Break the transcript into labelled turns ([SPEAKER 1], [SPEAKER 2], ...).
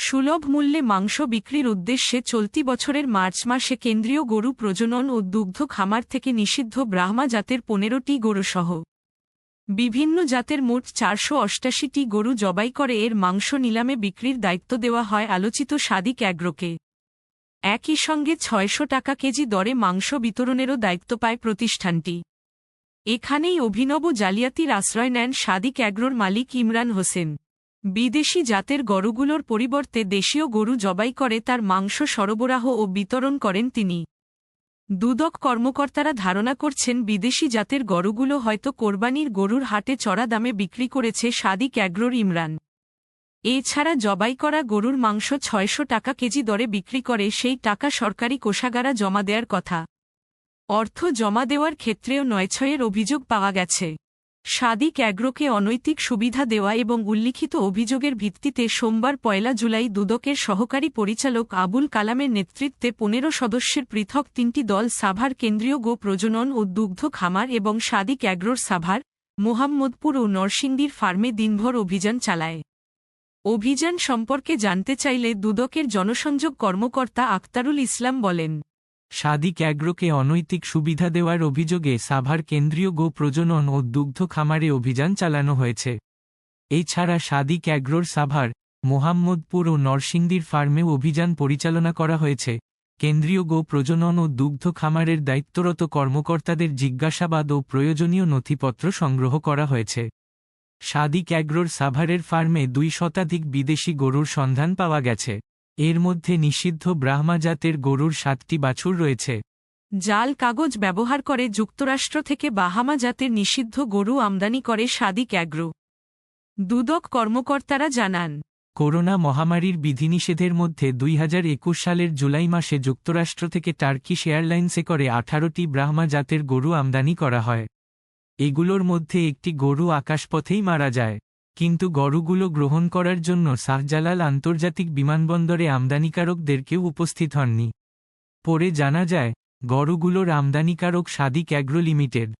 [SPEAKER 1] সুলভ মূল্যে মাংস বিক্রির উদ্দেশ্যে চলতি বছরের মার্চ মাসে কেন্দ্রীয় গরু প্রজনন ও দুগ্ধ খামার থেকে নিষিদ্ধ ব্রাহ্মা জাতের 15টি গরুসহ বিভিন্ন জাতের মোট 488টি গরু জবাই করে এর মাংস নিলামে বিক্রির দায়িত্ব দেওয়া হয় আলোচিত সাদিক অ্যাগ্রোকে। একই সঙ্গে 600 টাকা কেজি দরে মাংস বিতরণেরও দায়িত্ব পায় প্রতিষ্ঠানটি। এখানেই অভিনব জালিয়াতির আশ্রয় নেন সাদিক অ্যাগ্রোর মালিক ইমরান হোসেন। বিদেশি জাতের গরুগুলোর পরিবর্তে দেশীয় গরু জবাই করে তার মাংস সরবরাহ ও বিতরণ করেন তিনি। দুদক কর্মকর্তারা ধারণা করছেন বিদেশি জাতের গরুগুলো হয়তো কোরবানির গরুর হাটে চড়া দামে বিক্রি করেছে সাদিক অ্যাগ্রোর ইমরান। এছাড়া জবাই করা গরুর মাংস 600 টাকা কেজি দরে বিক্রি করে সেই টাকা সরকারি কোষাগারে জমা দেওয়ার কথা। অর্থ জমা দেওয়ার ক্ষেত্রেও নয়ছয়ের অভিযোগ পাওয়া গেছে। সাদিক অ্যাগ্রোকে অনৈতিক সুবিধা দেওয়া এবং উল্লিখিত অভিযোগের ভিত্তিতে সোমবার 1 জুলাই দুদকের সহকারী পরিচালক আবুল কালামের নেতৃত্বে 15 সদস্যের পৃথক 3টি দল সাভার কেন্দ্রীয় গো প্রজনন ও দুগ্ধ খামার এবং সাদিক অ্যাগ্রোর সাভার, মোহাম্মদপুর ও নরসিংদীর ফার্মে দিনভর অভিযান চালায়। অভিযান সম্পর্কে জানতে চাইলে দুদকের জনসংযোগ কর্মকর্তা আক্তারুল ইসলাম বলেন,
[SPEAKER 2] সাদিক অ্যাগ্রোকে অনৈতিক সুবিধা দেওয়ার অভিযোগে সাভার কেন্দ্রীয় গো প্রজনন ও দুগ্ধ খামারে অভিযান চালানো হয়েছে। এছাড়া সাদিক অ্যাগ্রোর সাভার, মোহাম্মদপুর ও নরসিংদীর ফার্মেও অভিযান পরিচালনা করা হয়েছে। কেন্দ্রীয় গো প্রজনন ও দুগ্ধ খামারের দায়িত্বরত কর্মকর্তাদের জিজ্ঞাসাবাদ ও প্রয়োজনীয় নথিপত্র সংগ্রহ করা হয়েছে। সাদিক অ্যাগ্রোর সাভারের ফার্মে 2 শতাধিক বিদেশি গরুর সন্ধান পাওয়া গেছে। এর মধ্যে নিষিদ্ধ ব্রাহ্মা জাতের গরুর 7টি বাছুর রয়েছে।
[SPEAKER 1] জাল কাগজ ব্যবহার করে যুক্তরাষ্ট্র থেকে বাহামা জাতের নিষিদ্ধ গরু আমদানি করে সাদিক অ্যাগ্রো। দুদক কর্মকর্তারা জানান,
[SPEAKER 2] করোনা মহামারীর বিধিনিষেধের মধ্যে 2021 সালের জুলাই মাসে যুক্তরাষ্ট্র থেকে টার্কিশ এয়ারলাইন্সে করে 18টি ব্রাহ্মা জাতের গরু আমদানি করা হয়। এগুলোর মধ্যে একটি গরু আকাশপথেই মারা যায়। কিন্তু গরুগুলো গ্রহণ করার জন্য শাহজালাল আন্তর্জাতিক বিমানবন্দরে আমদানিকারকদের কেউ উপস্থিত হননি। পরে জানা যায়, গরুগুলোর আমদানিকারক সাদিক অ্যাগ্রো লিমিটেড।